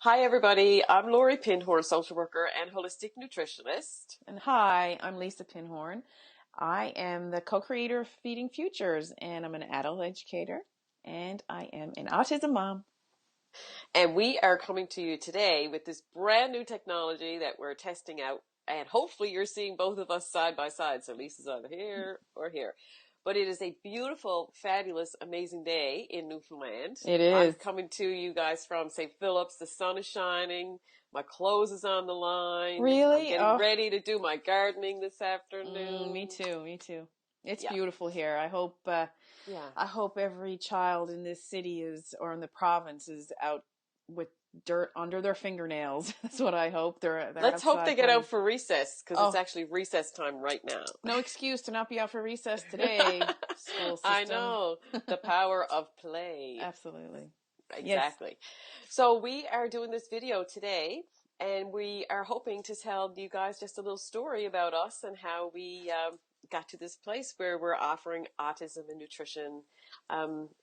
Hi, everybody. I'm Lori Pinhorn, social worker and holistic nutritionist. And hi, I'm Lisa Pinhorn. I am the co-creator of Feeding Futures, and I'm an adult educator, and I am an autism mom. And we are coming to you today with this brand new technology that we're testing out. And hopefully you're seeing both of us side by side. So Lisa's either here or here. But it is a beautiful, fabulous, amazing day in Newfoundland. It I'm is. coming to you guys from St. Philip's. The sun is shining. My clothes is on the line. I'm Really? getting Oh, ready to do my gardening this me afternoon. too, me too. It's Yeah. beautiful here. Yeah. I hope every child in this city or in the province is out with dirt under their fingernails. That's what I hope. They're Let's hope they outside get out playing. for recess because it's Oh, actually recess time right now. no excuse to not be out for recess today, school I system. know the power of play. Absolutely. Yes. Exactly. So we are doing this video today and we are hoping to tell you guys just a little story about us and how we got to this place where we're offering autism and nutrition,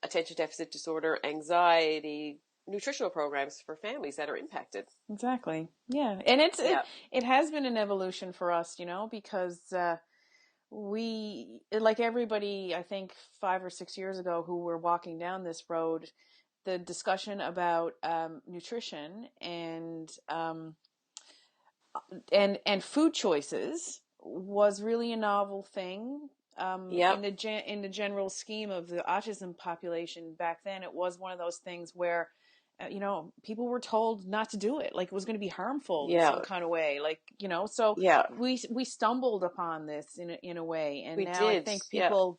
attention deficit disorder, anxiety, nutritional programs for families that are impacted. Exactly. Yeah. And Yeah. it has been an evolution for us, because like everybody, I think 5 or 6 years ago who were walking down this road, the discussion about nutrition and food choices was really a novel thing. In Yep. the general scheme of the autism population back then, it was one of those things where, people were told not to do it, like it was going to be harmful in some Yeah. kind of way, so Yeah. we stumbled upon this in a way, and We now I did. think Yeah. people,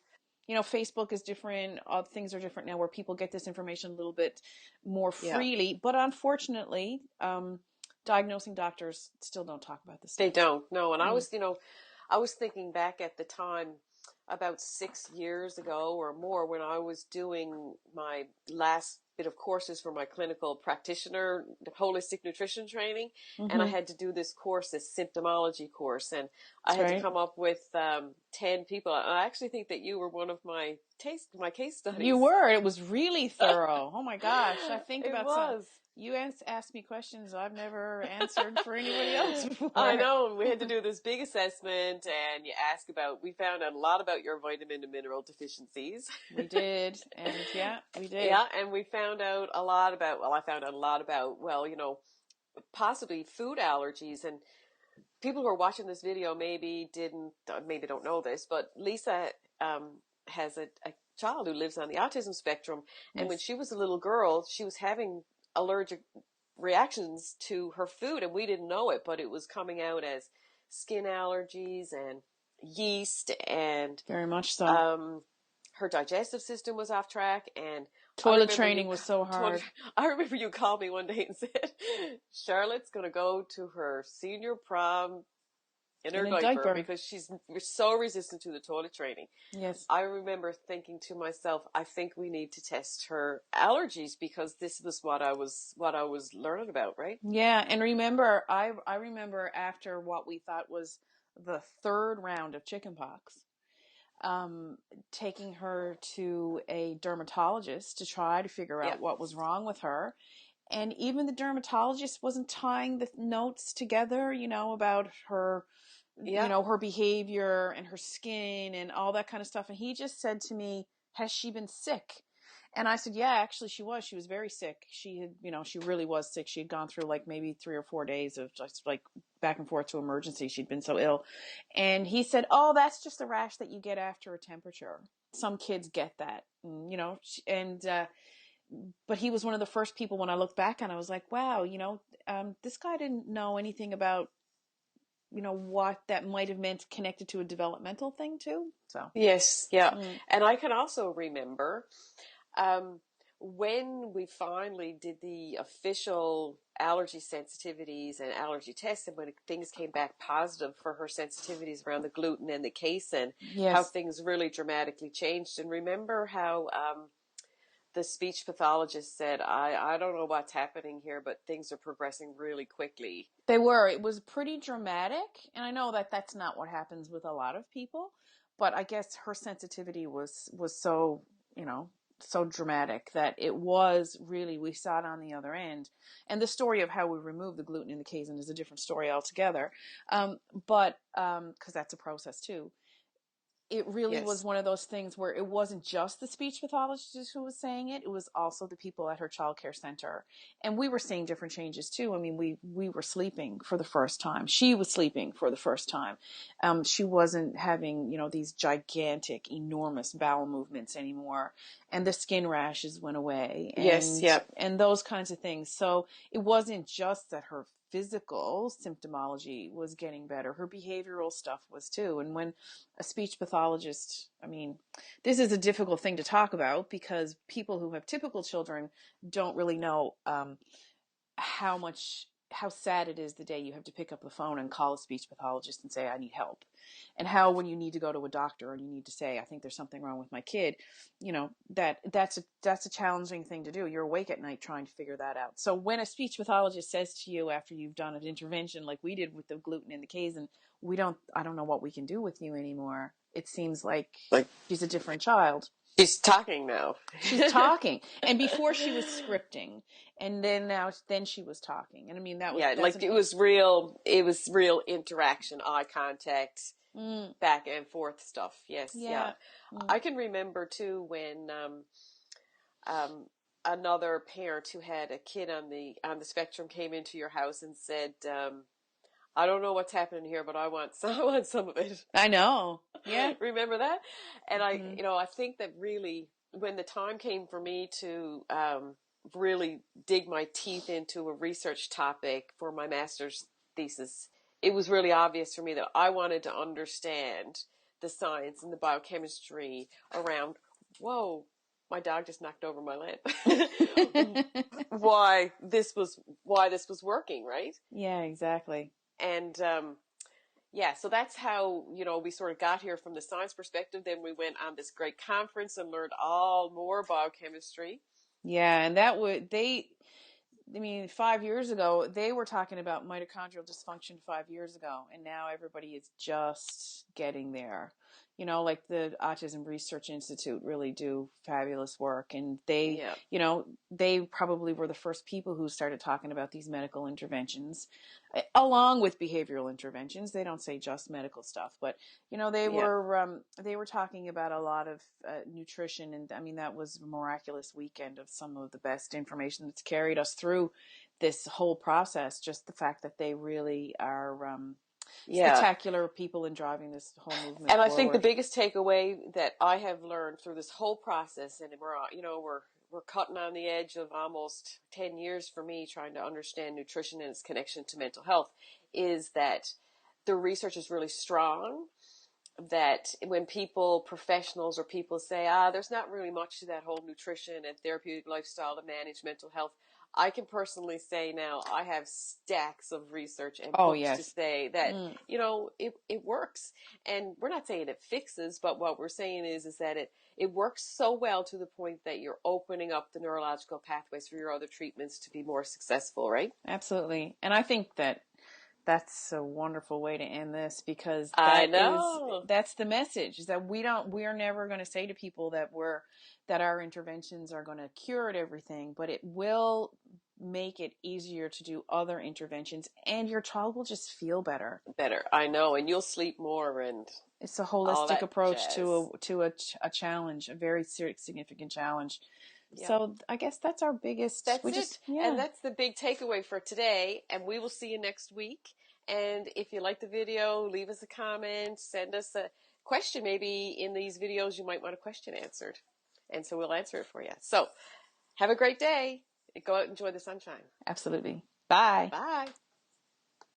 Facebook is different, all things are different now, where people get this information a little bit more Yeah. freely, but unfortunately, diagnosing doctors still don't talk about this They stuff. don't. No. And Mm. I was thinking back at the time about 6 years ago or more when I was doing my last bit of courses for my clinical practitioner holistic nutrition training. And I Mm-hmm. had to do this course, this symptomology course. And I That's had to right. come up with 10 people. And I actually think that you were one of my case You studies. were. It was really thorough. Oh my gosh. I think It about some. was. You asked me questions I've never answered for anybody else I before. know, and we had to do this big assessment, and we found out a lot about your vitamin and mineral deficiencies. We did. And yeah, we did. Yeah, and we found out a lot about, I found out a lot about, possibly food allergies. And people who are watching this video maybe don't know this, but Lisa has a child who lives on the autism spectrum. And when Yes. she was a little girl, she was having allergic reactions to her food, and we didn't know it, but it was coming out as skin allergies and yeast, and Very much so. um, her digestive system was off track. And I Toilet remember training you was so told, hard. I remember you called me one day and said, Charlotte's going to go to her senior prom in In her a diaper diaper. because she's so resistant to the toilet training. Yes. I remember thinking to myself, I think we need to test her allergies because this was what I was learning about, right? Yeah, and I remember after what we thought was the third round of chickenpox, um, taking her to a dermatologist to try to figure Yeah. out what was wrong with her. And even the dermatologist wasn't tying the notes together, about her, Yeah. her behavior and her skin and all that kind of stuff. And he just said to me, "Has she been sick?" And I said, "Yeah, actually she was. She was very sick. She had, she really was sick. She had gone through like maybe 3 or 4 days of just like back and forth to emergency. She'd been so ill." And he said, "Oh, that's just a rash that you get after a temperature. Some kids get that." But he was one of the first people when I looked back and I was like, wow, this guy didn't know anything about, what that might have meant connected to a developmental thing too. So, Yes. Yeah. mm, And I can also remember um, when we finally did the official allergy sensitivities and allergy tests, and when things came back positive for her sensitivities around the gluten and the casein, how yes, things really dramatically changed. And remember how the speech pathologist said, I don't know what's happening here, but things are progressing really quickly. they were. It was pretty dramatic. And I know that that's not what happens with a lot of people, but I guess her sensitivity was so, so dramatic that it was really, we saw it on the other end. And the story of how we remove the gluten in the casein is a different story altogether. But because that's a process too. It really was Yes. one of those things where it wasn't just the speech pathologist who was saying it. It was also the people at her childcare center. And we were seeing different changes too. I mean, we were sleeping for the first time. She was sleeping for the first time. She wasn't having, these gigantic, enormous bowel movements anymore. And the skin rashes went away Yes. and, Yep. and those kinds of things. So it wasn't just that her physical symptomology was getting better. Her behavioral stuff was too. And when a speech pathologist, I mean, this is a difficult thing to talk about because people who have typical children don't really know how sad it is the day you have to pick up the phone and call a speech pathologist and say, I need help. And how when you need to go to a doctor and you need to say, I think there's something wrong with my kid, that's a challenging thing to do. You're awake at night trying to figure that out. So when a speech pathologist says to you after you've done an intervention like we did with the gluten in the casein, I don't know what we can do with you anymore. It seems like Like she's a different child. she's talking now. She's talking. And before she was scripting. And then she was talking. And I mean, Yeah, like it was real interaction, eye contact, back and forth stuff. Yes. Yeah. I can remember too when, another parent who had a kid on the spectrum came into your house and said, I don't know what's happening here, but I want some of it. I know. Yeah. Remember that? And I think that really when the time came for me to really dig my teeth into a research topic for my master's thesis, it was really obvious for me that I wanted to understand the science and the biochemistry around, whoa, my dog just knocked over my lamp. why this was working, right? Yeah, exactly. And so that's how, we sort of got here from the science perspective. Then we went on this great conference and learned all more biochemistry. Yeah, and 5 years ago, they were talking about mitochondrial dysfunction 5 years ago, and now everybody is just getting there. Like the Autism Research Institute really do fabulous work, and they probably were the first people who started talking about these medical interventions, along with behavioral interventions. They don't say just medical stuff, but they were talking about a lot of nutrition, and I mean that was a miraculous weekend of some of the best information that's carried us through this whole process. Just the fact that they really are spectacular people in driving this whole movement and forward. I think the biggest takeaway that I have learned through this whole process, and we're cutting on the edge of almost 10 years for me trying to understand nutrition and its connection to mental health, is that the research is really strong. That when professionals or people say, there's not really much to that whole nutrition and therapeutic lifestyle to manage mental health, I can personally say now I have stacks of research and books to say that, it works. And we're not saying it fixes, but what we're saying is that it works so well to the point that you're opening up the neurological pathways for your other treatments to be more successful, right? Absolutely. And I think that's a wonderful way to end this, because that's the message, is that we're never going to say to people that our interventions are going to cure everything, but it will make it easier to do other interventions, and your child will just feel better. I know. And you'll sleep more, and it's a holistic approach to a challenge, a very significant challenge. Yep. So I guess that's our biggest. And that's the big takeaway for today. And we will see you next week. And if you like the video, leave us a comment, send us a question. Maybe in these videos you might want a question answered, and so we'll answer it for you. So have a great day. Go out and enjoy the sunshine. Absolutely. Bye. Bye.